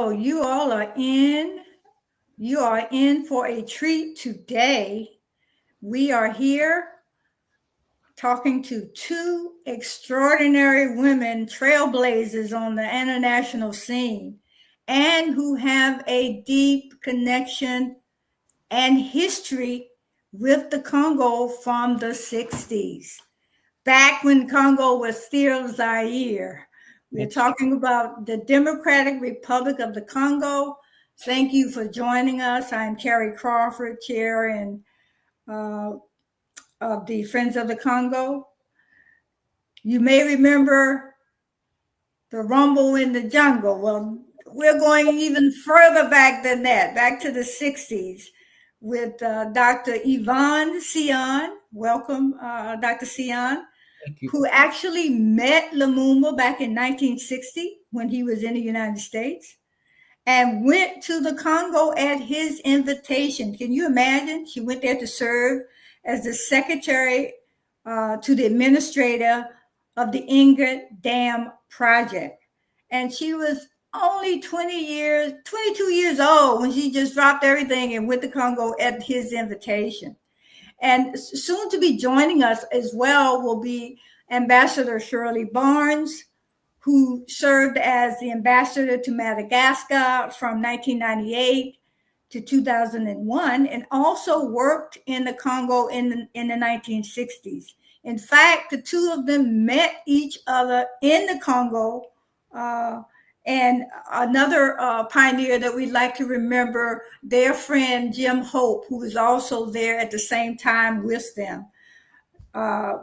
So you all are in. You are in for a treat today. We are here talking to two extraordinary women, trailblazers on the international scene, and who have a deep connection and history with the Congo from the 60s, back when Congo was still Zaire. We're talking about the Democratic Republic of the Congo. Thank you for joining us. I'm Carrie Crawford, chair of the Friends of the Congo. You may remember the rumble in the jungle. Well, we're going even further back than that, back to the 60s with Dr. Yvonne Seon. Welcome, Dr. Seon, who actually met Lumumba back in 1960 when he was in the United States and went to the Congo at his invitation. Can you imagine? She went there to serve as the secretary to the administrator of the Ingrid Dam project. And she was only 22 years old when she just dropped everything and went to Congo at his invitation. And soon to be joining us as well will be Ambassador Shirley Barnes, who served as the ambassador to Madagascar from 1998 to 2001, and also worked in the Congo in the 1960s. In fact, the two of them met each other in the Congo. And another pioneer that we'd like to remember, their friend Jim Hope, who was also there at the same time with them.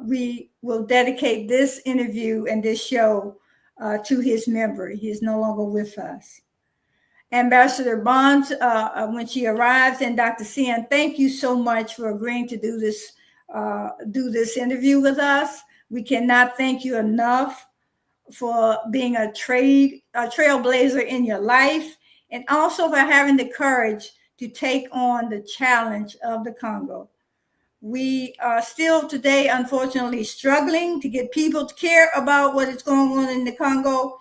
We will dedicate this interview and this show to his memory. He is no longer with us. Ambassador Barnes, when she arrives, and Dr. Seon, thank you so much for agreeing to do this interview with us. We cannot thank you enough for being a trailblazer in your life, and also for having the courage to take on the challenge of the Congo. We are still today, unfortunately, struggling to get people to care about what is going on in the Congo.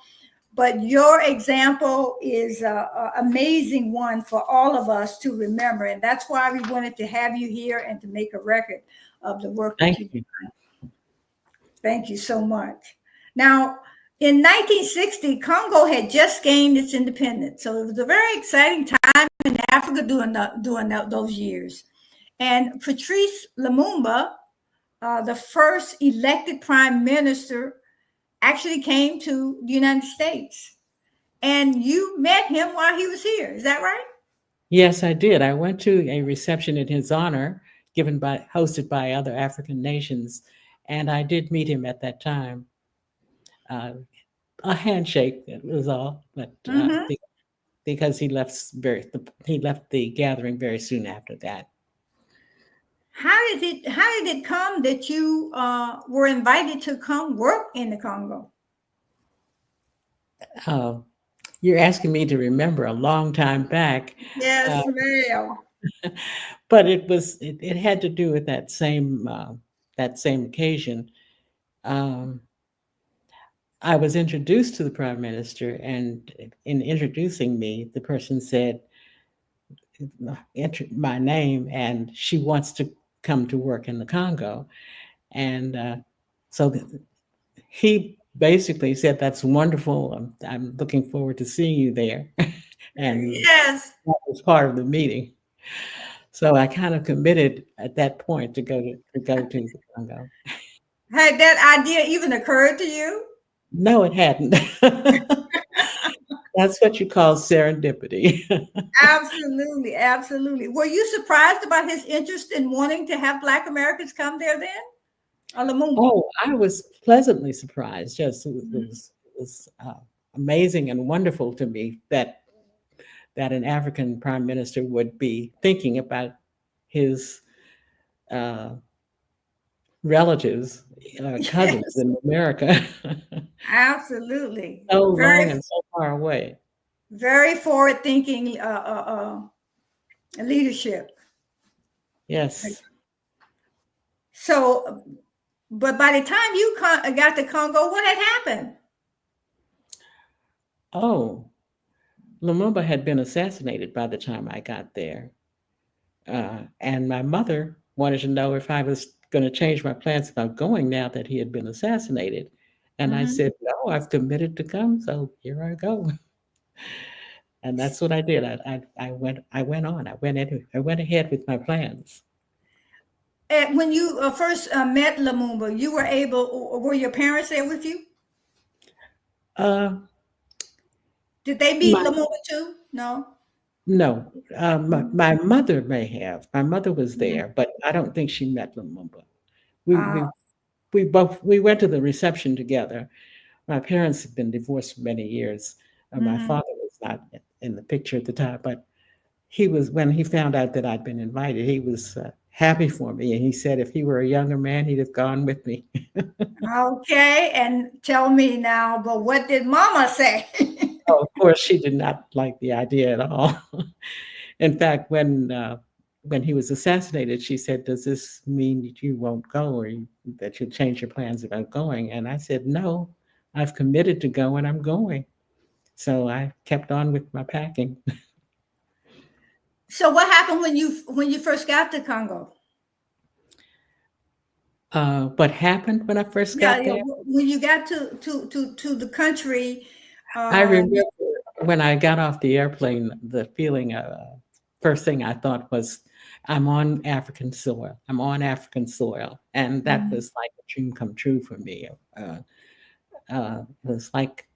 But your example is an amazing one for all of us to remember. And that's why we wanted to have you here and to make a record of the work that you've done. Thank you so much. Now, in 1960, Congo had just gained its independence. So it was a very exciting time in Africa during those years. And Patrice Lumumba, the first elected prime minister, actually came to the United States. And you met him while he was here. Is that right? Yes, I did. I went to a reception in his honor, hosted by other African nations, and I did meet him at that time. A handshake, that was all, but because he left the gathering very soon after that. How did it come that you were invited to come work in the Congo? You're asking me to remember a long time back. Yes, ma'am. But it had to do with that same occasion. I was introduced to the prime minister, and in introducing me, the person said, enter my name, and she wants to come to work in the Congo. And so he basically said, that's wonderful. I'm looking forward to seeing you there. And yes, that was part of the meeting. So I kind of committed at that point to go to the Congo. Had that idea even occurred to you? No, it hadn't. That's what you call serendipity. Absolutely, absolutely. Were you surprised about his interest in wanting to have Black Americans come there then? Oh, I was pleasantly surprised. Yes, it was amazing and wonderful to me that an African prime minister would be thinking about his relatives, cousins in America. Absolutely. So long and so far away. Very forward-thinking leadership. Yes. So, but by the time you got to Congo, what had happened? Oh, Lumumba had been assassinated by the time I got there. And my mother wanted to know if I was going to change my plans about going now that he had been assassinated. And I Hmm. said, no, I've committed to come. So here I go. And that's what I did. I went on. I went ahead with my plans. And when you first met Lumumba, you were able, were your parents there with you? Uh, Did they meet my Lumumba too? No. No, Mhm. my mother may have. My mother was Mhm. there, but I don't think she met Lumumba. We Ah. we we went to the reception together. My parents had been divorced for many years. My Mhm. father was not in the picture at the time, but he was when he found out that I'd been invited. He was happy for me, and he said if he were a younger man, he'd have gone with me. Okay, and tell me now, but what did Mama say? Oh, of course, she did not like the idea at all. In fact, when he was assassinated, she said, "Does this mean that you won't go, or that you'll change your plans about going?" And I said, "No, I've committed to go, and I'm going." So I kept on with my packing. So what happened when you first got to Congo? What happened when I first Yeah, got yeah. there? When you got to the country, I um, remember when I got off the airplane, the feeling. First thing I thought was, "I'm on African soil. I'm on African soil," and that mhm. was like a dream come true for me. It was like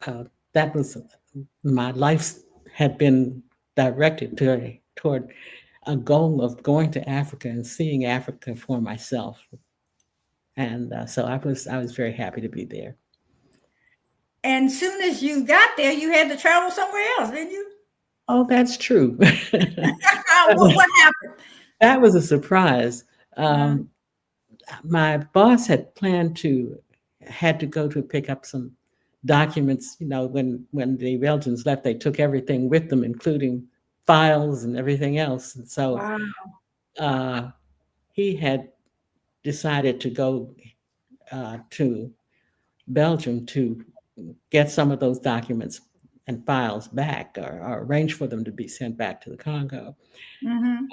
uh, that was my life had been directed toward a goal of going to Africa and seeing Africa for myself, and so I was very happy to be there. And soon as you got there, you had to travel somewhere else, didn't you? Oh, that's true. What happened? That was a surprise. Uh, Um, my boss had planned to had to go to pick up some documents. You know, when the Belgians left, they took everything with them, including files and everything else. And so wow. uh, he had decided to go to Belgium to get some of those documents and files back, or arrange for them to be sent back to the Congo. Hmm.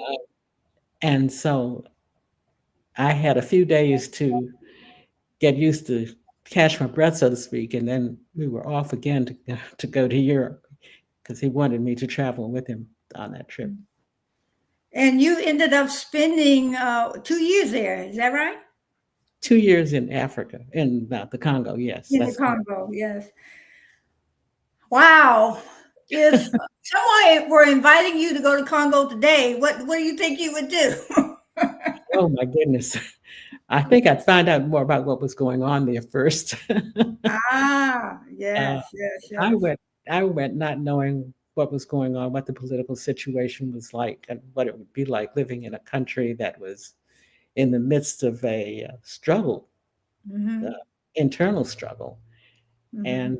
And so I had a few days to get used to catch my breath, so to speak, and then we were off again to go to Europe because he wanted me to travel with him on that trip. And you ended up spending 2 years there. Is that right? 2 years in Africa, in the Congo. Yes, In the that's correct. Congo, yes. Wow. If someone were inviting you to go to Congo today, what do you think you would do? Oh my goodness. I think I'd find out more about what was going on there first. Ah, uh, yes, yes, I yes. went I went not knowing what was going on, what the political situation was like, and what it would be like living in a country that was in the midst of a struggle, uh, Hmm. internal struggle. And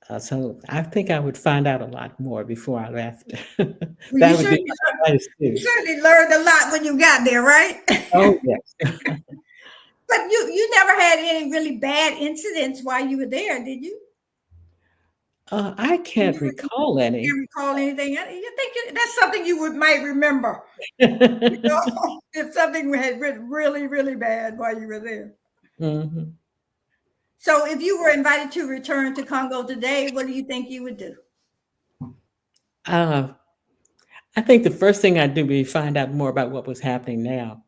Hmm. so I think I would find out a lot more before I left. Well, That would be my advice you too. certainly learned a lot when you got there, right? Oh, yes. But you never had any really bad incidents while you were there, did you? I can't You recall any. can't recall anything. You think that's something you would might remember. You know, if something had been really, really bad while you were there. Mhm. So, if you were invited to return to Congo today, what do you think you would do? Uh, I think the first thing I'd do would be find out more about what was happening now,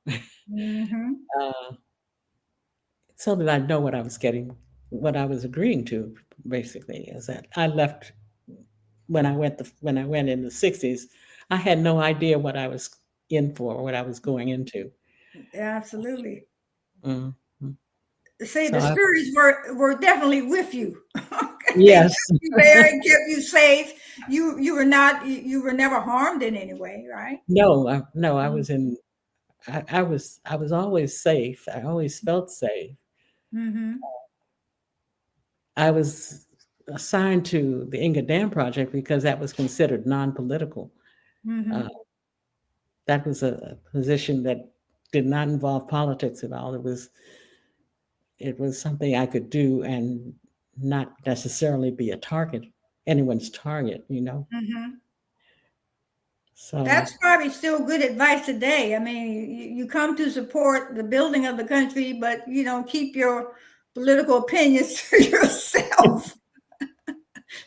Hmm. uh, so that I know what I was getting, what I was agreeing to. Basically, is that I left when I went in the '60s. I had no idea what I was in for, what I was going into. Absolutely. Mhm. See, So the I, spirits were definitely with you. They yes, kept you there and kept you safe. You were not you were never harmed in any way, right? no, I was in. I was always safe. I always felt safe. Mm-hmm. I was assigned to the Inga Dam project because that was considered non-political. Uh, Mm-hmm. that was a position that did not involve politics at all. It was something I could do and not necessarily be anyone's target, you know. Mhm. So That's probably still good advice today. I mean, you come to support the building of the country, but keep your political opinions to yourself.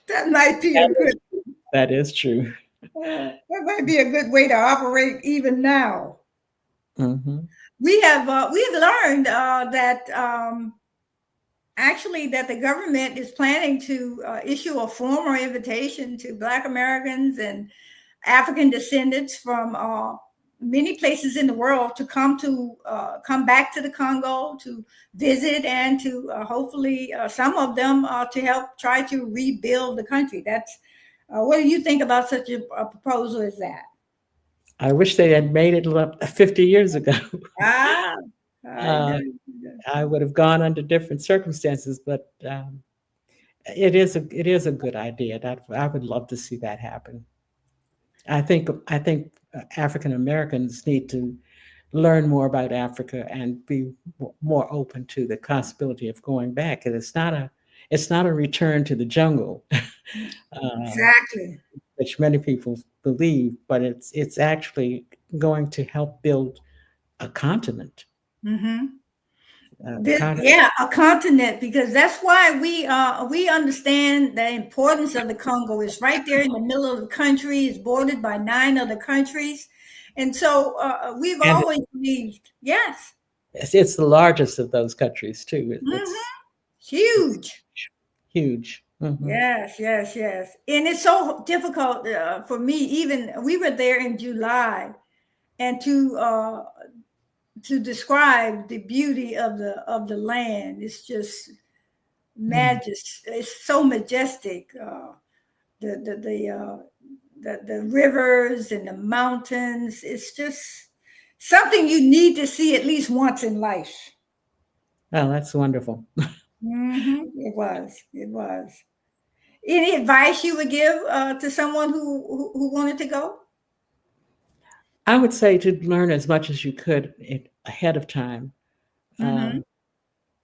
That might be a good. that is true. That might be a good way to operate even now. Hmm. We've learned that actually that the government is planning to issue a formal invitation to Black Americans and African descendants from many places in the world to come back to the Congo to visit and to hopefully some of them to help try to rebuild the country. That's what do you think about such a proposal as that? I wish they had made it 50 years ago. Ah, I uh, know. I would have gone under different circumstances, but it is a good idea. That I would love to see that happen. I think African Americans need to learn more about Africa and be more open to the possibility of going back. And it's not a return to the jungle, uh, Exactly. which many people believe, but it's actually going to help build a continent. Mm-hmm. A continent. Yeah, a continent, because that's why we understand the importance of the Congo. It's right there in the middle of the country. It's bordered by 9 other countries, and so we've And always believed, yes, it's the largest of those countries too. hmm, It's huge. huge. Hmm. Yes, yes, yes, and it's so difficult for me. Even we were there in July, and to describe the beauty of the land, it's just it's so majestic. The the the, uh, the rivers and the mountains. It's just something you need to see at least once in life. Oh, that's wonderful. It was. It was. Any advice you would give to someone who wanted to go? I would say to learn as much as you could ahead of time, uh, Mm-hmm.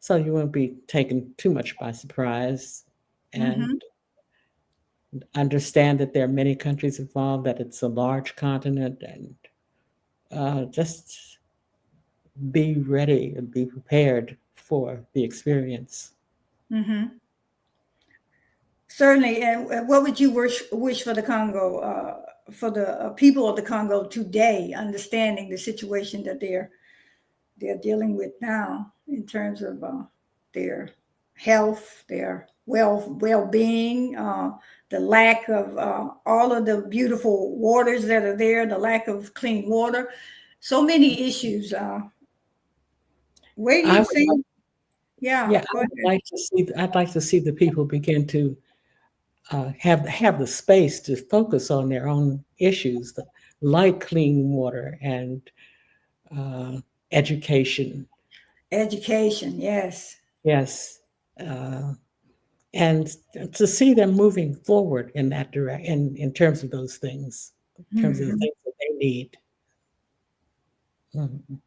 so you won't be taken too much by surprise, and Mm-hmm. understand that there are many countries involved, that it's a large continent, and just be ready and be prepared for the experience. Mm-hmm. Certainly. And what would you wish for the Congo, for the people of the Congo today, understanding the situation that they're dealing with now in terms of their health, their well-being, the lack of all of the beautiful waters that are there, the lack of clean water, so many issues. Where do I you would like, think? Yeah, yeah, go ahead. I'd like to see the people begin to have the space to focus on their own issues, like clean water and uh, education. Education, yes. Yes, uh, and to see them moving forward in that direction, in terms of those things, in terms of the Mhm. things that they need. Mhm.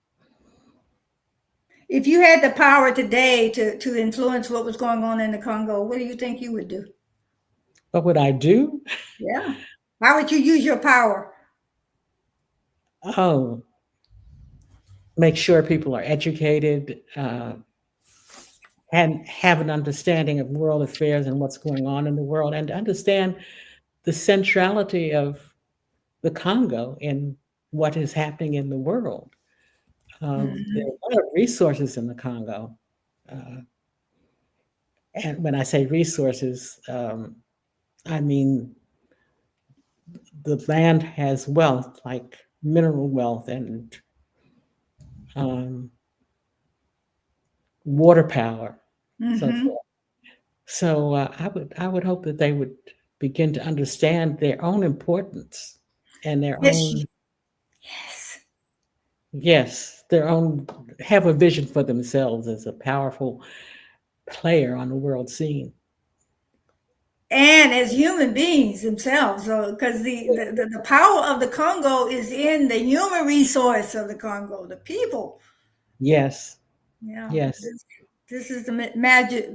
If you had the power today to influence what was going on in the Congo, what do you think you would do? What would I do? Yeah. How would you use your power? Oh, make sure people are educated, and have an understanding of world affairs and what's going on in the world, and to understand the centrality of the Congo in what is happening in the world. There Mhm. are a lot of resources in the Congo. Uh, and when I say resources, I mean the land has wealth, like mineral wealth and um, water power, so Mhm. forth. So I would hope that they would begin to understand their own importance and their Yes. own, Yes. yes, their own, have a vision for themselves as a powerful player on the world scene. And as human beings themselves, because the power of the Congo is in the human resource of the Congo, the people. Yes, Yeah, yes. This is the magic.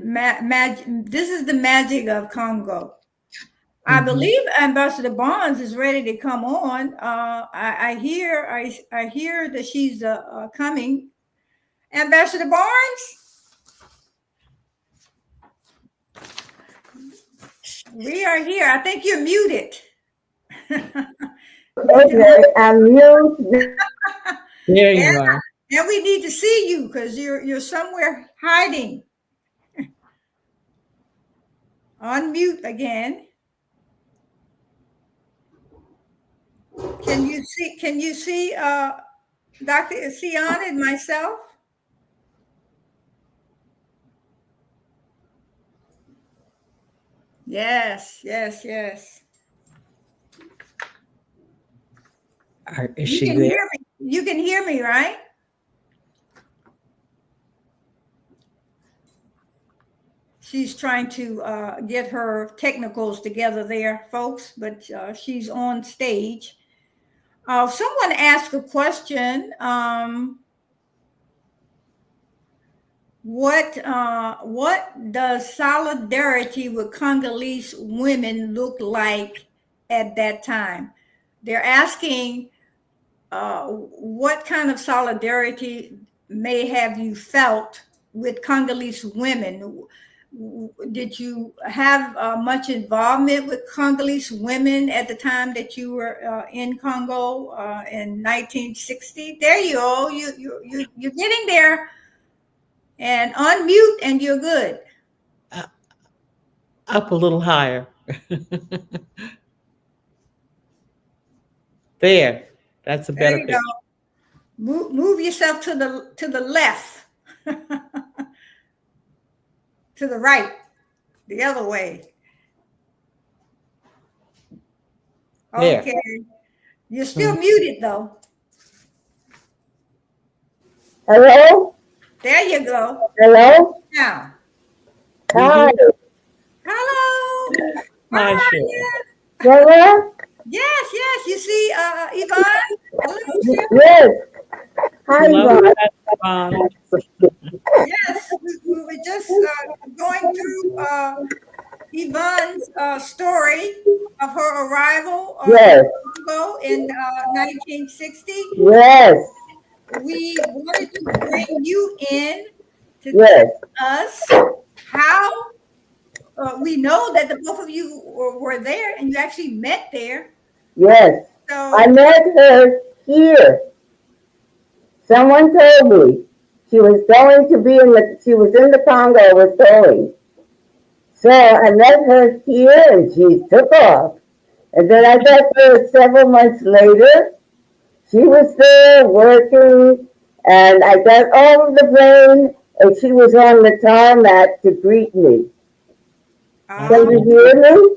This is the magic of Congo. I believe Ambassador Barnes is ready to come on. I hear that she's coming. Ambassador Barnes, we are here. I think you're muted. Okay, I'm mute. There you are. And we need to see you because you're somewhere hiding. Unmute again. Can you see Dr. Seon and myself? Yes. Is she there? You can hear me, right? She's trying to get her technicals together there, folks, but she's on stage. Someone asked a question. What does solidarity with Congolese women look like at that time? They're asking what kind of solidarity may have you felt with Congolese women? Did you have much involvement with Congolese women at the time that you were in Congo in 1960? There you go. You're getting there. And unmute, and you're good. Up a little higher. There. That's a better picture. Move yourself to the left. To the right, the other way. There. Okay. You're still muted though. Hello? There you go. Hello? Now. Hi. Hello. Hi, Hello? Yes. You see Yvonne? Hello, yes. Hi, Yvonne. Yes, we were just going through Yvonne's story of her arrival Congo in 1960. Yes. We wanted to bring you in to tell us how we know that the both of you were there and you actually met there. Yes. So I met her here. Someone told me she was going to be she was in the Congo, was going. So I met her here and she took off. And then I got there several months later. She was there working and I got off the plane and she was on the tarmac to greet me. Can you hear me?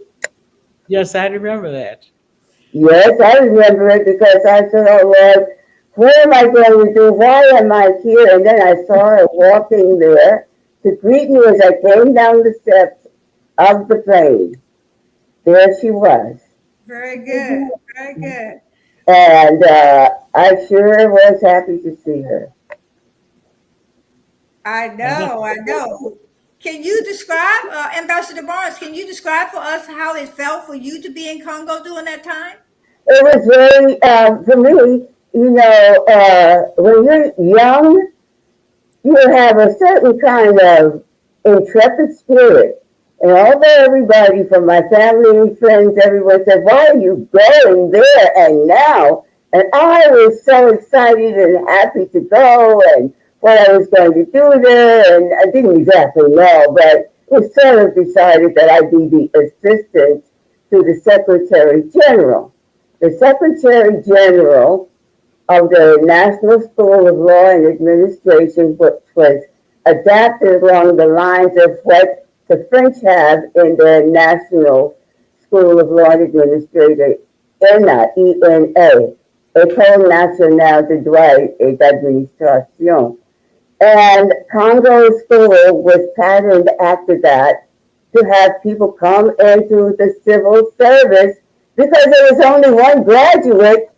Yes, I remember that. Yes, I remember it because I said, oh Lord, what am I going to do? Why am I here? And then I saw her walking there to greet me as I came down the steps of the plane. There she was. Very good. And I sure was happy to see her. I know. Can you describe, Ambassador Barnes, can you describe for us how it felt for you to be in Congo during that time? It was very, for me, you know, when you're young, you have a certain kind of intrepid spirit. And although everybody from my family and friends, everyone said, why are you going there and now? And I was so excited and happy to go and what I was going to do there. And I didn't exactly know, but it was sort of decided that I'd be the assistant to the Secretary General. The Secretary General of the National School of Law and Administration, which was adapted along the lines of what the French have in their National School of Law and Administration, ENA, E-N-A, École Nationale de Droit et d'Administration. And Congo School was patterned after that to have people come into the civil service because there was only one graduate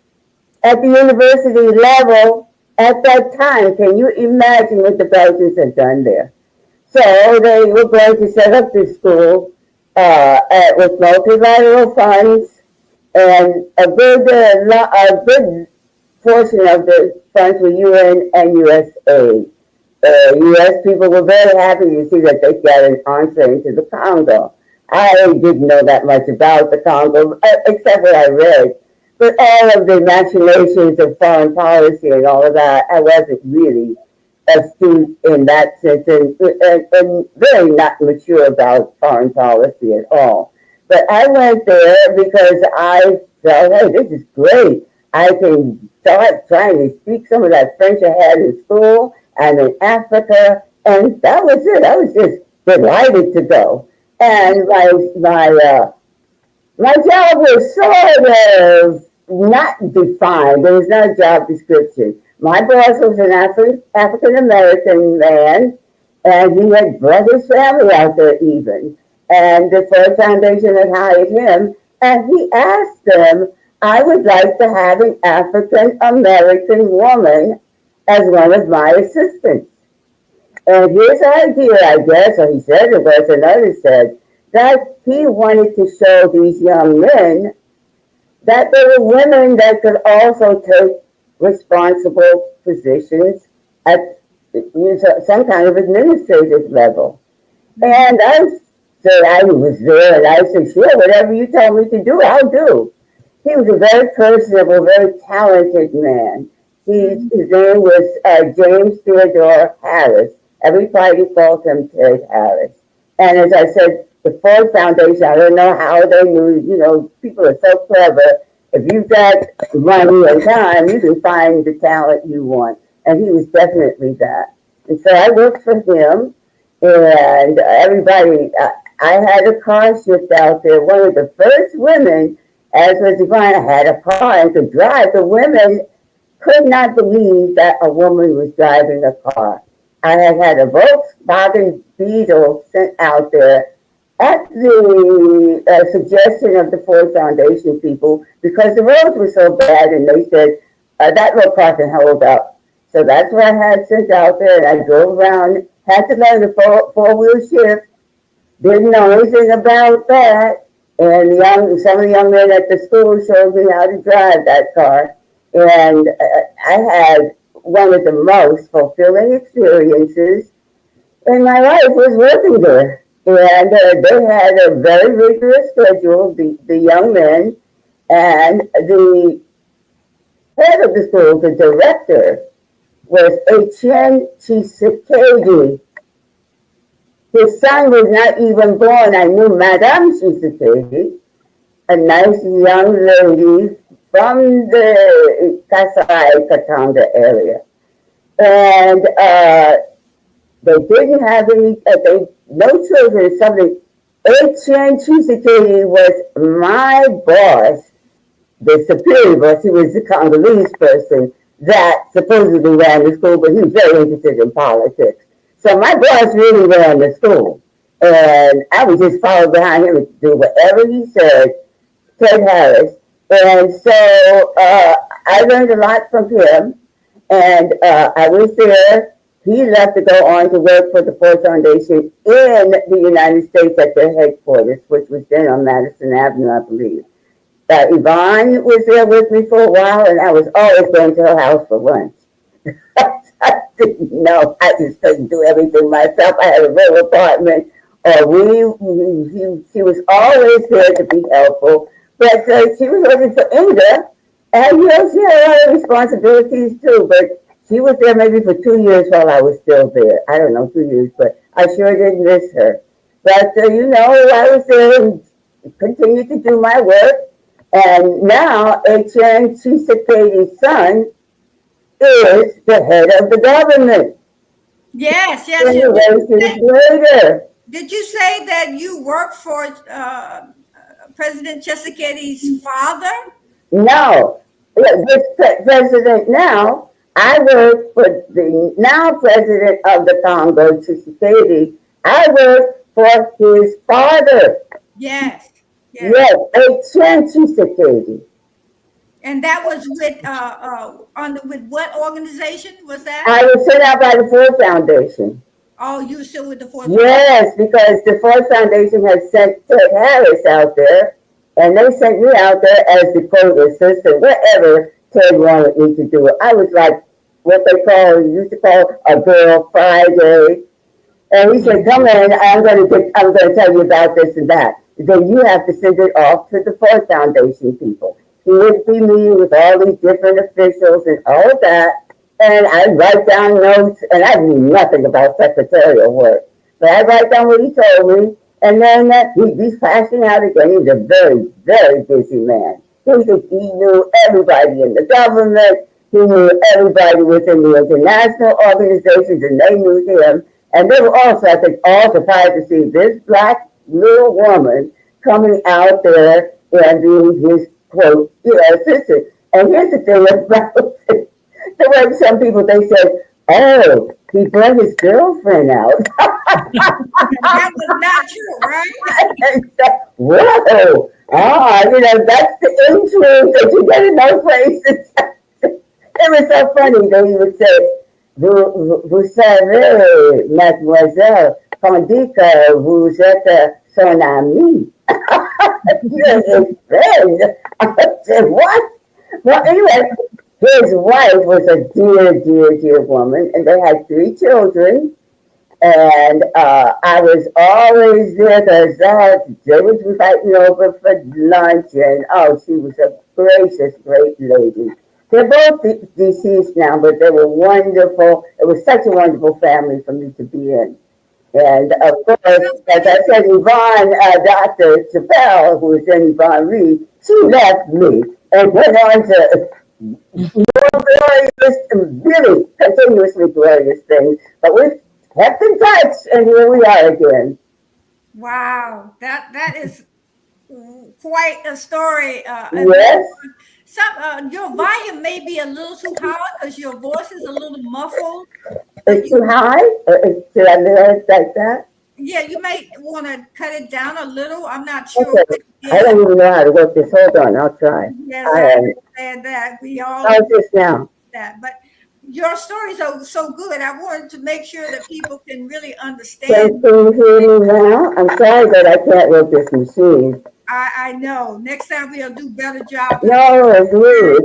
at the university level at that time. Can you imagine what the Belgians had done there? So they were going to set up this school with multilateral funds, and a good portion of the funds were UN and USA. U.S. people were very happy to see that they got an entree into the Congo. I didn't know that much about the Congo, except what I read. But all of the machinations of foreign policy and all of that, I wasn't really astute in that sense, and very not mature about foreign policy at all. But I went there because I felt, hey, this is great. I can start trying to speak some of that French I had in school and in Africa, and that was it. I was just delighted to go. And my job was sort of not defined. There was no job description. My boss was an African American man, and he had brought his family out there even. And the Ford Foundation had hired him, and he asked them, I would like to have an African American woman as one of my assistants. And his idea, I guess, or he said it was, and others said, that he wanted to show these young men that there were women that could also take responsible positions at some kind of administrative level. And I said, I was there, and I said, sure, whatever you tell me to do, I'll do. He was a very personable, very talented man. His name was James Theodore Harris. Everybody called him Ted Harris. And as I said, the Ford Foundation, I don't know how they knew, people are so clever. If you've got money and time, you can find the talent you want. And he was definitely that. And so I worked for him, and everybody, I had a car shift out there. One of the first women, as was divine, I had a car and could drive. The women could not believe that a woman was driving a car. I had a Volkswagen Beetle sent out there at the suggestion of the Ford Foundation people, because the roads were so bad, and they said, that little car can hold up. So that's what I had sent out there, and I drove around, had to learn the four-wheel shift, didn't know anything about that, and some of the young men at the school showed me how to drive that car, and I had one of the most fulfilling experiences in my life was working there. And they had a very rigorous schedule, the young men, and the head of the school, the director, was Etienne Tshisekedi. His son was not even born. I knew Madame Tshisekedi, a nice young lady from the Kasai Katanga area. And they didn't have any, no children, something. Etienne Tshisekedi was my boss, the superior boss. He was the Congolese person that supposedly ran the school, but he was very interested in politics. So my boss really ran the school. And I would just follow behind him and do whatever he said, Ted Harris. And so I learned a lot from him. And I was there. He left to go on to work for the Ford Foundation in the United States at their headquarters, which was then on Madison Avenue, I believe. Yvonne was there with me for a while, and I was always going to her house for lunch. I didn't know. I just couldn't do everything myself. I had a little apartment. She was always there to be helpful. But she was working for Inga, and she had a lot of responsibilities too. But she was there maybe for 2 years while I was still there. I don't know, 2 years, but I sure didn't miss her. But I was there and continued to do my work. And now Etienne Tshisekedi's son is the head of the government. Yes. Later. Did you say that you work for President Tshisekedi's father? No. This president now, I work for the now president of the Congo, Tshisekedi. I work for his father. Yes. Etienne Tshisekedi. And that was with what organization was that? I was sent out by the Ford Foundation. Oh, you still with the fourth? Yes, because the Ford Foundation had sent Ted Harris out there, and they sent me out there as the quote assistant, whatever Ted wanted me to do. I was like what they used to call a girl Friday. And he said, come in, I'm gonna tell you about this and that. Then you have to send it off to the Ford Foundation people. He would be meeting with all these different officials and all of that. And I write down notes, and I knew nothing about secretarial work. But I write down what he told me, and then he's flashing out again. He's a very, very busy man. He knew everybody in the government. He knew everybody within the international organizations, and they knew him. And they were also, I think, all surprised to see this black little woman coming out there and being his, quote, assistant. And here's the thing about it. The way some people, they said, oh, he brought his girlfriend out. That was not true, right? And so, whoa. That's the influence that you get in those places. It was so funny that he would say, vous savez, mademoiselle, tandis que vous êtes son amie. You're his friend. I said, what? Well, anyway, his wife was a dear, dear, dear woman, and they had 3 children. And I was always there because they would invite me over for lunch, and she was a gracious, great lady. They're both deceased now, but they were wonderful. It was such a wonderful family for me to be in. And of course, as I said, Yvonne, Dr. Chappelle, who was in Yvonne Reed, she left me and went on to more glorious, really continuously glorious things. But we've kept in touch, and here we are again. Wow, that is quite a story. Yes. Your volume may be a little too high because your voice is a little muffled. It's too high? Should I leave it like that? Yeah, you may want to cut it down a little. I'm not sure. Okay. I don't even know how to work this. Hold on, I'll try. Yes, I understand that. We all How's this now? That, but your stories are so good. I wanted to make sure that people can really understand. Can you hear me now? I'm sorry that I can't work this machine. I know. Next time we'll do a better job. No, it's me.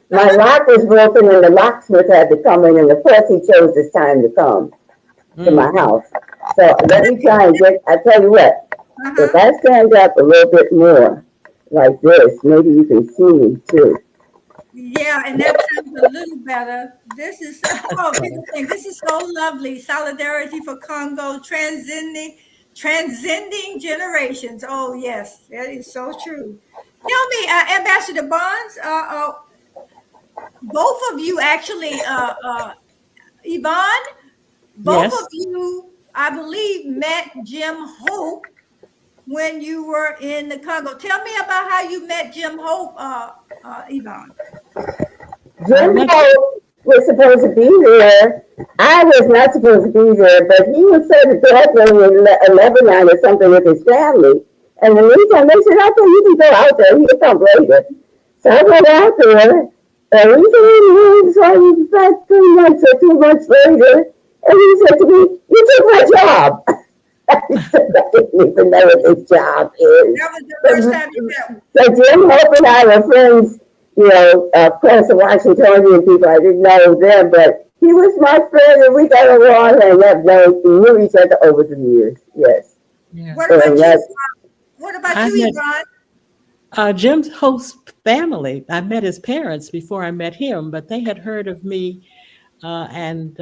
My lock was broken and the locksmith had to come in, and of course he chose this time to come to my house. So let me try and I tell you what, if I stand up a little bit more like this, maybe you can see me too. Yeah, and that sounds a little better. This is so lovely. Solidarity for Congo, transcending generations. Oh yes, that is so true. Tell me, Ambassador Barnes, both of you actually, Yvonne, both Yes. of you, I believe, met Jim Hope when you were in the Congo. Tell me about how you met Jim Hope, Yvonne. Jim Hope was supposed to be there. I was not supposed to be there, but he was sort of traveling in Lebanon or something with his family. And in the meantime, they said, I thought you can go out there. He'll come later. So I went out there, and he was like 3 months or 2 months later, and he said to me, you took my job. I said, I didn't even know what his job is. That was the first time you met. So Jim Hope and I were friends, of course, the Washingtonian people, I didn't know them, but he was my friend, and we got along and knew each other over the years. Yes. Yeah. What about you, Yvonne? Jim's host family. I met his parents before I met him, but they had heard of me. And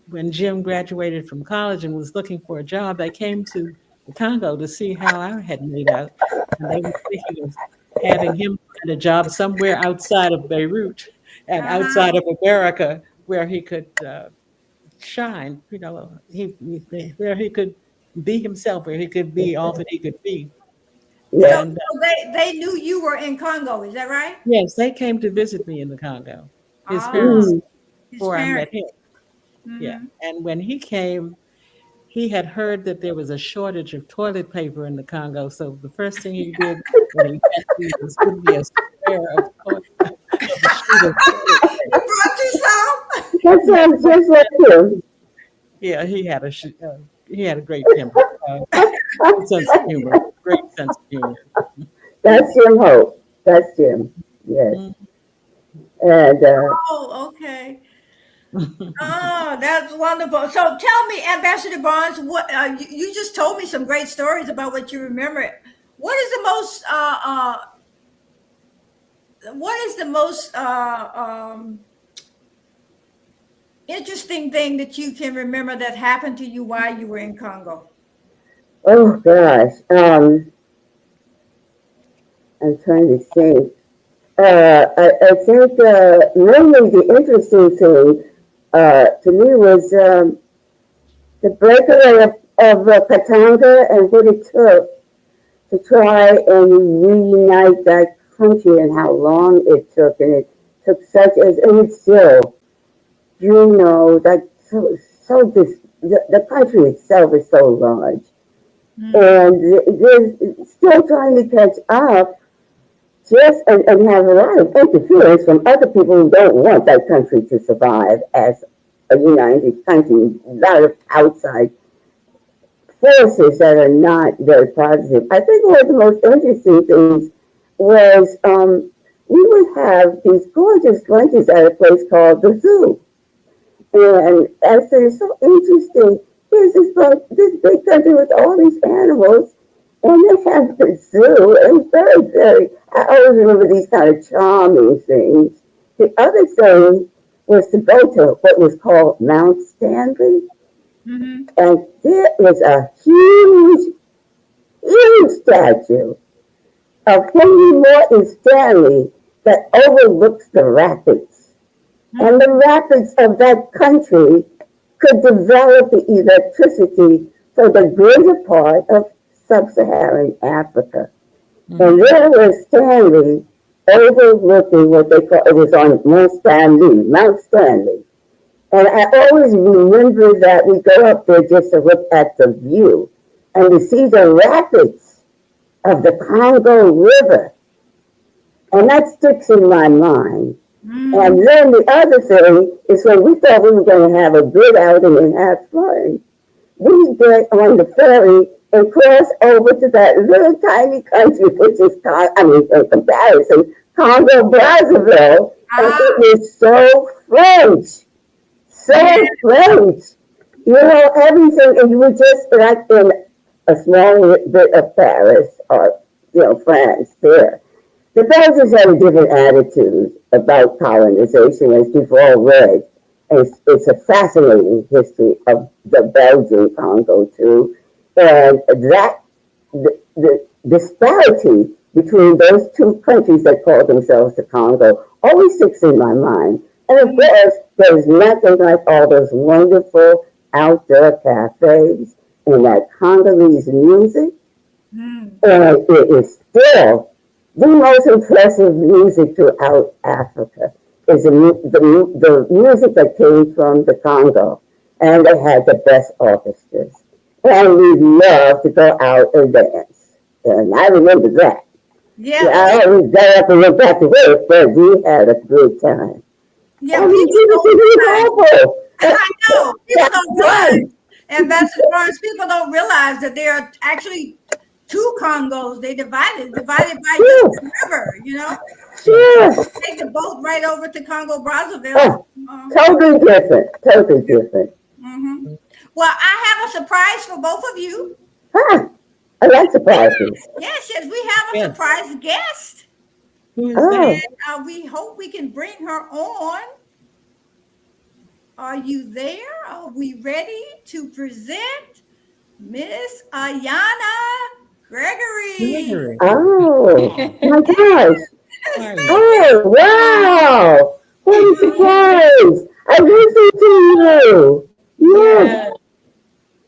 when Jim graduated from college and was looking for a job, they came to the Congo to see how I had made out. And they were thinking of having him find a job somewhere outside of Beirut and outside of America where he could shine, where he could be himself, where he could be all that he could be. Yeah. So they knew you were in Congo, is that right? Yes, they came to visit me in the Congo. His parents, before I met him. Mm-hmm. Yeah, and when he came, he had heard that there was a shortage of toilet paper in the Congo. So the first thing he did when he met me was give me a square of toilet paper. I brought you some. That sounds just like him. Yeah, he had a great temper, good sense of humor, great sense of humor. That's Jim Hope. That's Jim. Yes. Mm. And Oh, okay. Oh, that's wonderful. So tell me, Ambassador Barnes, what you just told me some great stories about what you remember. What is the most what is the most interesting thing that you can remember that happened to you while you were in Congo? oh gosh, I'm trying to think. I think mainly the interesting thing to me was the breakaway of Katanga and what it took to try and reunite that country and how long it took. And it took and it's still, the country itself is so large. And they're still trying to catch up and have a lot of interference from other people who don't want that country to survive as a united country. A lot of outside forces that are not very positive. I think one of the most interesting things was we would have these gorgeous lunches at a place called the Zoo. And I said, it's so interesting. Here's this big country with all these animals, and they have the zoo. And it's very, very, I always remember these kind of charming things. The other thing was to go to what was called Mount Stanley. Mm-hmm. And there is a huge, huge statue of Henry Morton Stanley that overlooks the rapids. And the rapids of that country could develop the electricity for the greater part of sub-Saharan Africa. And there was Stanley overlooking what they call, it was on Mount Stanley. And I always remember that we go up there just to look at the view and to see the rapids of the Congo River. And that sticks in my mind. And then the other thing is when we thought we were going to have a good outing and have fun, we get on the ferry and cross over to that little tiny country, which is, in comparison, Congo Brazzaville, and it was so French. So French. Everything, and you were just like in a small bit of Paris or, France there. The Belgians had a different attitude about colonization, as you've all read. It's a fascinating history of the Belgian Congo, too. And the disparity between those two countries that call themselves the Congo always sticks in my mind. And of course, there's nothing like all those wonderful outdoor cafes and that Congolese music. And it is still the most impressive music throughout Africa is the music that came from the Congo. And they had the best orchestras. And we loved to go out and dance. And I remember that. Yeah. I always got up and went back to work, but we had a good time. Yeah, and people don't I know. People don't realize, and that's as far as people don't realize that there are actually two Congos. They divided by just the river, Sure. Take the boat right over to Congo Brazzaville. Totally different. Totally different. Mm-hmm. Well, I have a surprise for both of you. Huh. I like surprises. Yes, we have a surprise guest. Who is that? And we hope we can bring her on. Are you there? Are we ready to present Miss Ayana Gregory? Oh, my gosh. Oh, wow. What a surprise. I listened to you. Yes.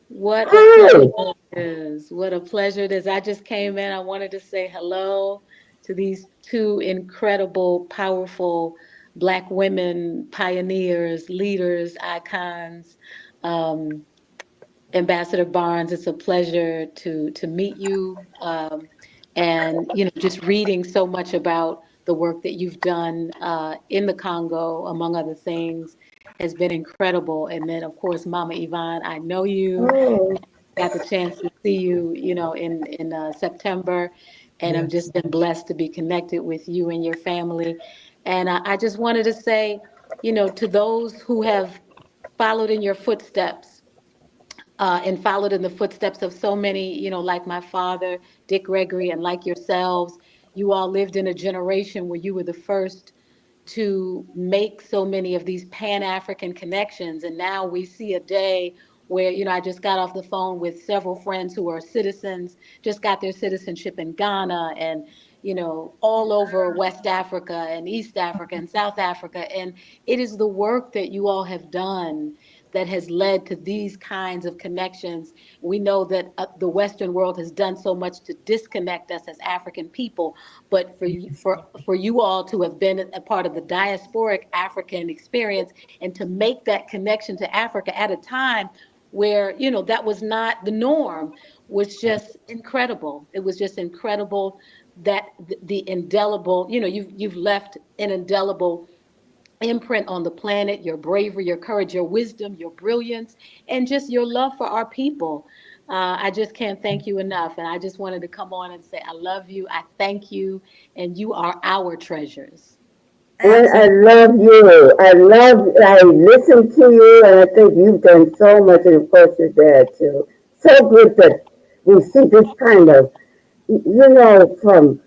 What a pleasure it is. What a pleasure it is. I just came in. I wanted to say hello to these two incredible, powerful Black women, pioneers, leaders, icons. Ambassador Barnes, it's a pleasure to meet you. And, just reading so much about the work that you've done in the Congo, among other things, has been incredible. And then, of course, Mama Yvonne, I know you. Oh, Got the chance to see you, in September, and I've Yes. just been blessed to be connected with you and your family. And I just wanted to say, to those who have followed in your footsteps, and followed in the footsteps of so many, like my father, Dick Gregory, and like yourselves, you all lived in a generation where you were the first to make so many of these Pan-African connections. And now we see a day where, I just got off the phone with several friends who are citizens, just got their citizenship in Ghana and, all over West Africa and East Africa and South Africa. And it is the work that you all have done that has led to these kinds of connections. We know that the Western world has done so much to disconnect us as African people, but for you all to have been a part of the diasporic African experience and to make that connection to Africa at a time where, that was not the norm, was just incredible. It was just incredible that the indelible, you've left an indelible imprint on the planet, your bravery, your courage, your wisdom, your brilliance, and just your love for our people. I just can't thank you enough. And I just wanted to come on and say, I love you. I thank you. And you are our treasures. well, I love you. I listen to you, and I think you've done so much, and of course your dad too. So good that we see this kind of, from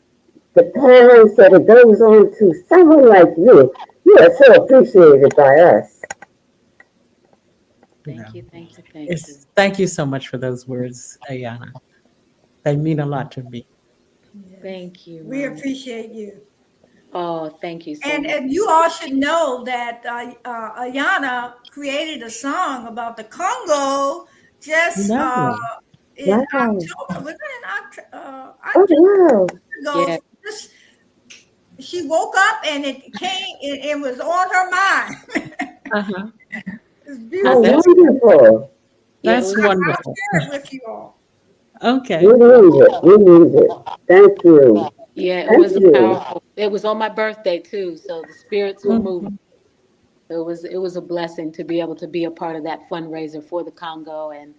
the parents that it goes on to someone like you. You are so appreciated by us. Thank you. Thank you. Thank you. Thank you so much for those words, Ayana. They mean a lot to me. Thank you. We Mama. appreciate you. Oh, thank you so And, much. and you all should know that Ayana created a song about the Congo just No. in Wow. October. Was it in Oh, October wow. ago? Yeah. Just, she woke up and it came, it was on her mind. Uh-huh. It's How beautiful. That's wonderful. Yeah, it that's was, I'll wonderful. share it with you all. Okay. We need it. We need it. Thank you. yeah, it Thank was a you. powerful. It was on my birthday too, so the spirits were moving. Mhm. It was a blessing to be able to be a part of that fundraiser for the Congo, and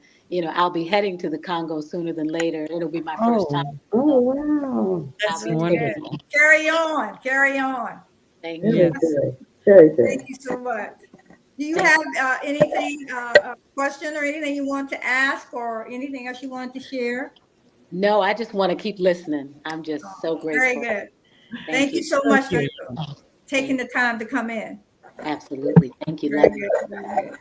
I'll be heading to the Congo sooner than later. It'll be my first time. Oh, Oh, wow. I'll that's be Very good. wonderful. Carry on. Carry on. Thank Very you. Yes. good. Very Thank good. you so much. Do you have anything, a question or anything you want to ask or anything else you want to share? No, I just want to keep listening. I'm just so Very grateful. good. Thank Thank you you. so Thank much for you. taking Thank the time to come in. Absolutely. Thank you. Very Love you. good. Very good.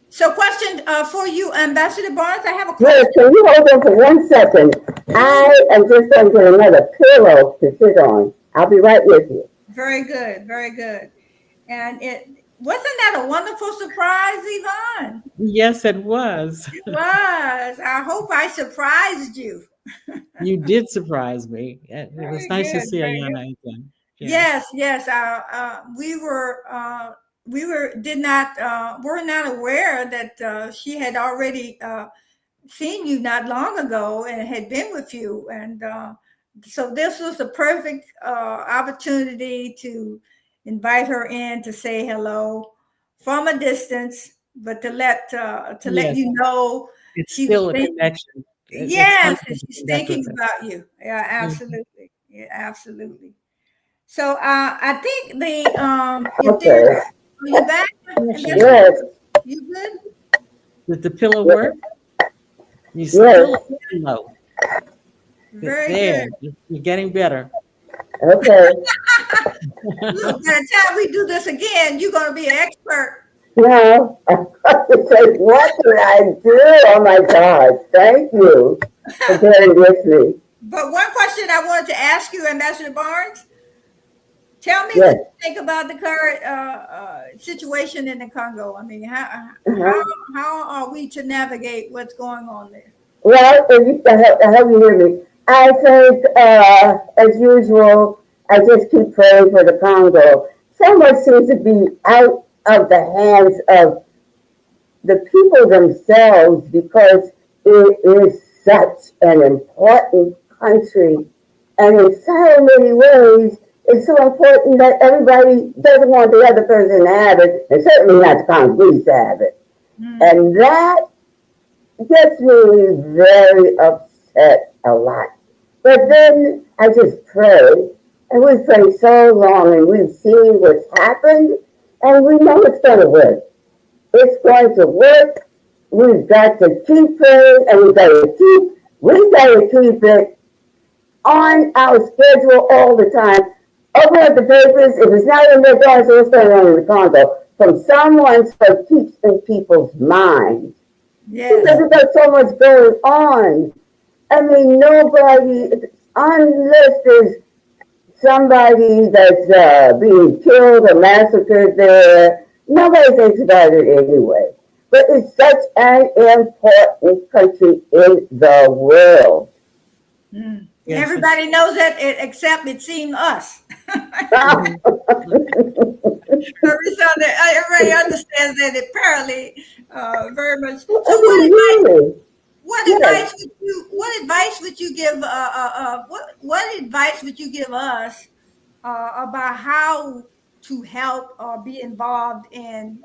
So question for you, Ambassador Barnes, I have a Yes, question. can you hold on for 1 second? I am just going to get another pillow to sit on. I'll be right with you. Very good. Very good. And it wasn't that a wonderful surprise, Yvonne? Yes, it was. It was. I hope I surprised you. You did surprise me. It was Very nice to good. see Very good. Ayana again. Yes. Yes, yes. We did not, were not aware that she had already seen you not long ago and had been with you. And so this was the perfect opportunity to invite her in to say hello from a distance, but to let Yes. you know It's she was still a thinking. connection. It's Yes, something and she's that thinking was it. about you. Yeah, Mhm. absolutely. Yeah, absolutely. So I think if Okay. there's, are you back? There she Ambassador? is. Yes, You good? Did the pillow yes, work? You yes. still low. Very There, good. you're getting better. Okay. Look, by the time we do this again, you're gonna be an expert. Now, it's like, what did I do? Oh my God. Thank you for bearing with me. But one question I wanted to ask you, Ambassador Barnes, tell me what Yes. you think about the current situation in the Congo. I mean, Uh-huh. how are we to navigate what's going on there? Well, I hope you hear me. I think, as usual, I just keep praying for the Congo. So much seems to be out of the hands of the people themselves because it is such an important country. And in so many ways, It's so important that everybody doesn't want the other person to have it, and certainly not the Congolese to have it. And that gets me very upset a lot. But then I just pray, and we pray so long, and we've seen what's happened, and we know it's going to work. It's going to work. We've got to keep praying, and we got to keep it on our schedule all the time. Open up the papers. If it's not in their guards, what's going on in the Congo? From someone so keeps in people's minds. Yes. Because we've got so much going on. I mean, nobody, unless there's somebody that's being killed or massacred there, nobody thinks about it anyway. But it's such an important country in the world. Yes, Everybody knows that, except it seemed us. Everybody understands that apparently very much. So what advice would you give? What advice would you give us about how to help or be involved in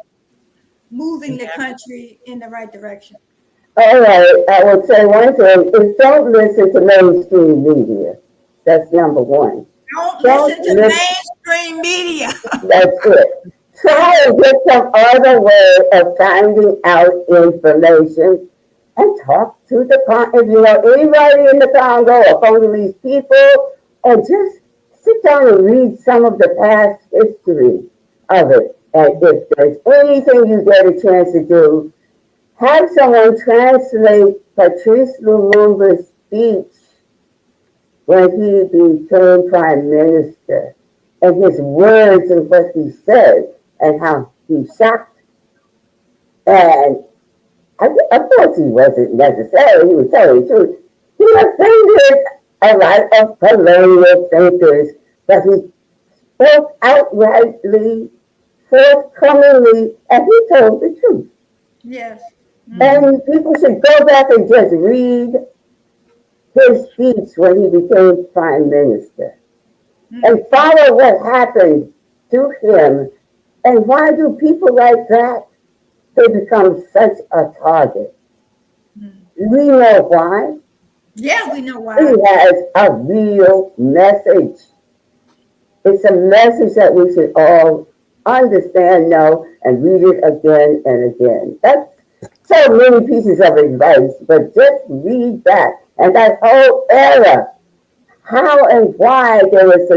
moving the country in the right direction? All right, I would say one thing is don't listen to mainstream media. That's number one. Don't listen to mainstream media. That's it. Try to get some other way of finding out information and talk to if you know anybody in the Congo or Congolese people, or just sit down and read some of the past history of it. And if there's anything you get a chance to do, have someone translate Patrice Lumumba's speech when he became prime minister, and his words and what he said and how he shocked. And of course he wasn't necessary, he was telling the truth. He offended a lot of colonial thinkers, but he spoke outrightly, forthcomingly, and he told the truth. Yes. And people should go back and just read his speech when he became prime minister and follow what happened to him. And why do people like that, they become such a target? We know why. Yeah, we know why. He has a real message. It's a message that we should all understand, know, and read it again and again. That's so many pieces of advice, but just read that. And that whole era, how and why there was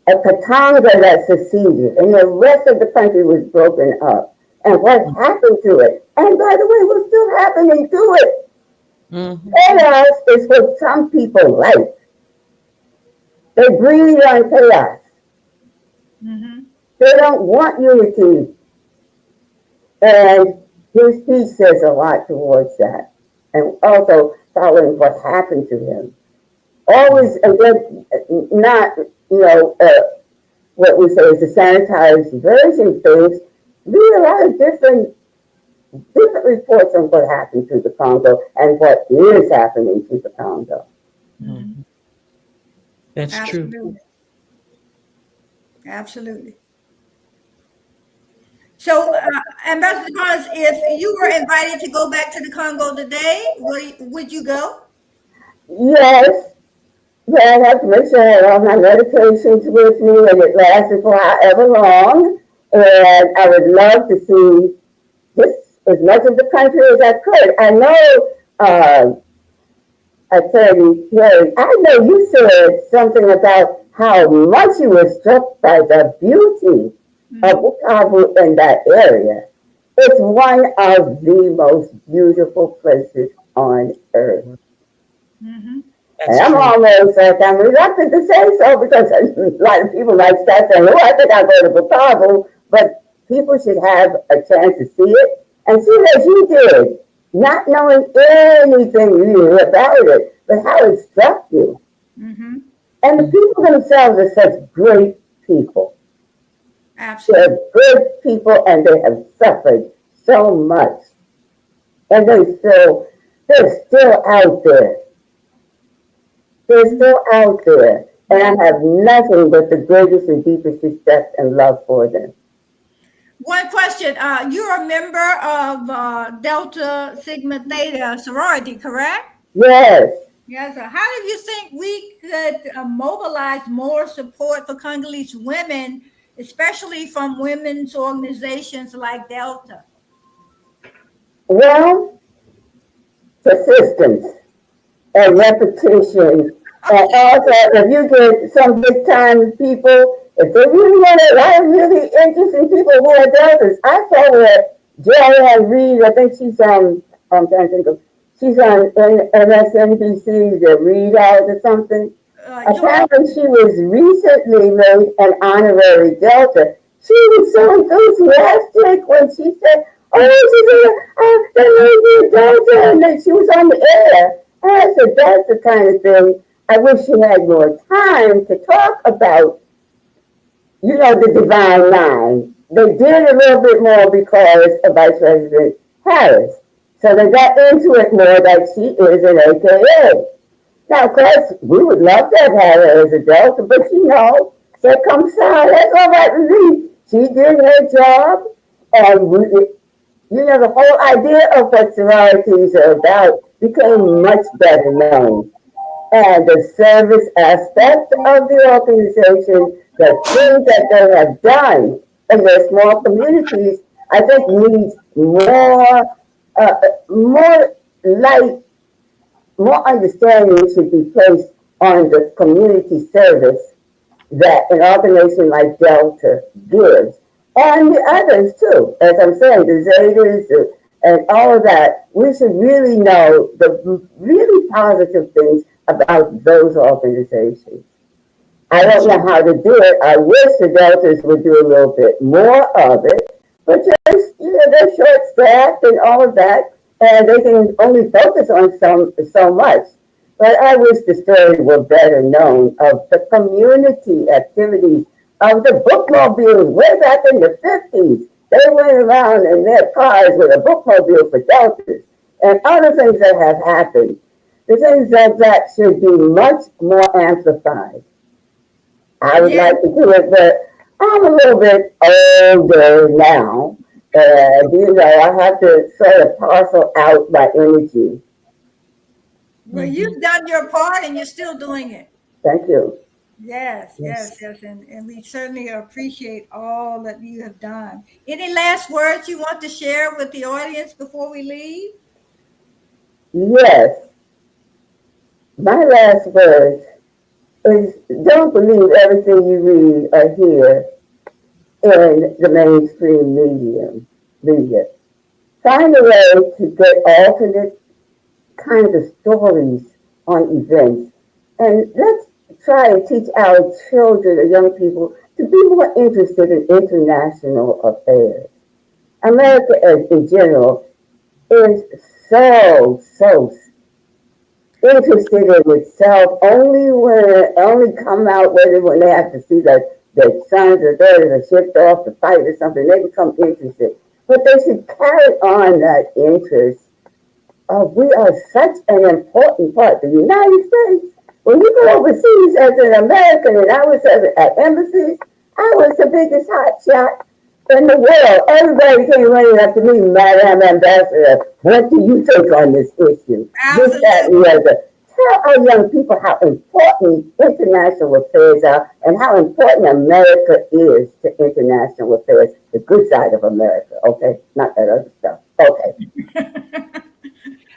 a Katanga that seceded, and the rest of the country was broken up. And what happened to it? And by the way, what's still happening to it? Chaos is what some people like. They breed on chaos. They don't want unity. And his speech says a lot towards that. And also following what happened to him. Always, again, not, what we say is the sanitized version of things. Read a lot of different reports on what happened to the Congo and what is happening to the Congo. That's Absolutely. true. Absolutely. So, Ambassador Barnes, if you were invited to go back to the Congo today, would you go? Yes. But I have to make sure I had all my medications with me and it lasted for however long. And I would love to see just as much of the country as I could. I know, Attorney, I know you said something about how much you were struck by the beauty of Bukavu in that area. It's one of the most beautiful places on earth. And I'm almost like, I'm reluctant to say so because a lot of people might start saying, I think I'll go to Bukavu, but people should have a chance to see it and see as you did, not knowing anything really about it, but how it struck you. And the people themselves are such great people. Absolutely. They're good people and they have suffered so much. And they're still out there They're still out there. And I have nothing but the greatest and deepest respect and love for them. One question. You're a member of Delta Sigma Theta sorority, correct? Yes. Yes. How do you think we could mobilize more support for Congolese women, especially from women's organizations like Delta? Well, persistence and repetition. And also, if you get some big time people, if they really want to, I'm really interested in people who are Deltas. I saw that Joanne Reed, I think she's on, I'm trying to think of, she's on MSNBC, the Read Out or something. Apparently, she was recently made an honorary Delta. She was so enthusiastic when she said, "Oh, she's a Delta," and then she was on the air. And I said, "That's the kind of thing I wish she had more time to talk about." You know, the divine line. They did a little bit more because of Vice President Harris, so they got into it more that she is an AKA. Now, of course, we would love to have had her as a Delta, but you know, ça comme ça, that's all right with me. She did her job, and you know, the whole idea of what sororities are about became much better known. And the service aspect of the organization, the things that they have done in their small communities, I think needs more light, more understanding should be placed on the community service that an organization like Delta gives. And the others too, as I'm saying, the Zetas and all of that. We should really know the really positive things about those organizations. I don't know how to do it. I wish the Deltas would do a little bit more of it, but just, you know, they're short-staffed and all of that, and they can only focus on so much. But I wish the story were better known of the community activities of the bookmobiles way back in the 50s. They went around in their cars with a bookmobile for Deltas and other things that have happened. The things that should be much more amplified. I would like to do it, but I'm a little bit older now. You know, I have to sort of parcel out my energy. Well, you've done your part and you're still doing it. Thank you. Yes. And we certainly appreciate all that you have done. Any last words you want to share with the audience before we leave? Yes. My last words is don't believe everything you read or hear in the mainstream media. Find a way to get alternate kinds of stories on events. And let's try and teach our children or young people to be more interested in international affairs. America, in general, is so interested in itself only come out when they have to see that their sons or daughters are shipped off to fight or something. They become interested. But they should carry on that interest. We are such an important part. The United States, when you go overseas as an American, and I was at embassies, I was the biggest hotshot in the world. Everybody came running up to me, Madam Ambassador, what do you think on this issue? Absolutely. This, that, and the other. Tell our young people how important international affairs are and how important America is to international affairs, the good side of America, okay? Not that other stuff. Okay.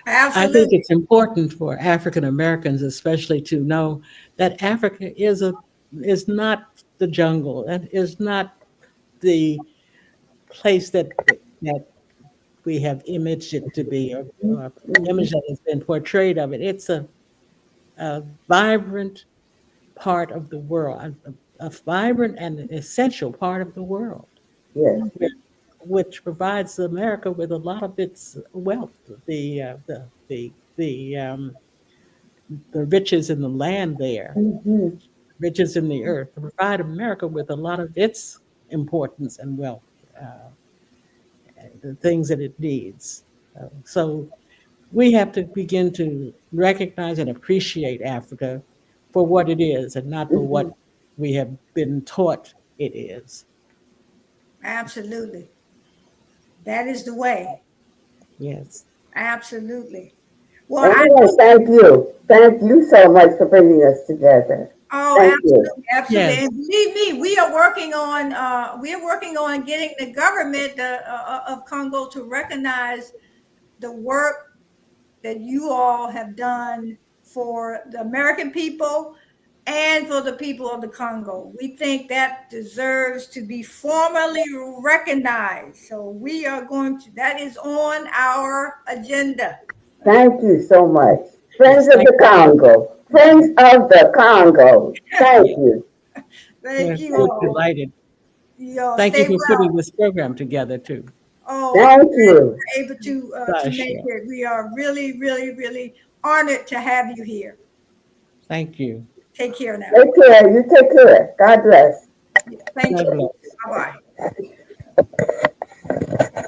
Absolutely. I think it's important for African Americans, especially, to know that Africa is not the jungle, and is not the place that we have imaged it to be, or image that has been portrayed of it. It's a vibrant part of the world, a vibrant and essential part of the world. Yes. Which provides America with a lot of its wealth, the riches in the land there, riches in the earth, provide America with a lot of its importance and wealth, the things that it needs. So we have to begin to recognize and appreciate Africa for what it is and not for what we have been taught it is. Absolutely. That is the way. Yes. Absolutely. Well, And I want to thank you. Thank you so much for bringing us together. oh, Thank you. absolutely, absolutely. Yes. And believe me, we are working on getting the government of Congo to recognize the work that you all have done for the American people and for the people of the Congo. We think that deserves to be formally recognized. So we are going to, that is on our agenda. Thank you so much. Friends Yes, of thank the Congo. Friends of the Congo. Thank you. Thank Yes, you we're all. delighted. You all Thank you stay for putting well. this program together too. Oh, I'm Thank glad you. you're able to make Sasha. it. We are really, really, really honored to have you here. Thank you. Take care now. Take care. You take care. God bless. Thank God you. bless. Bye bye.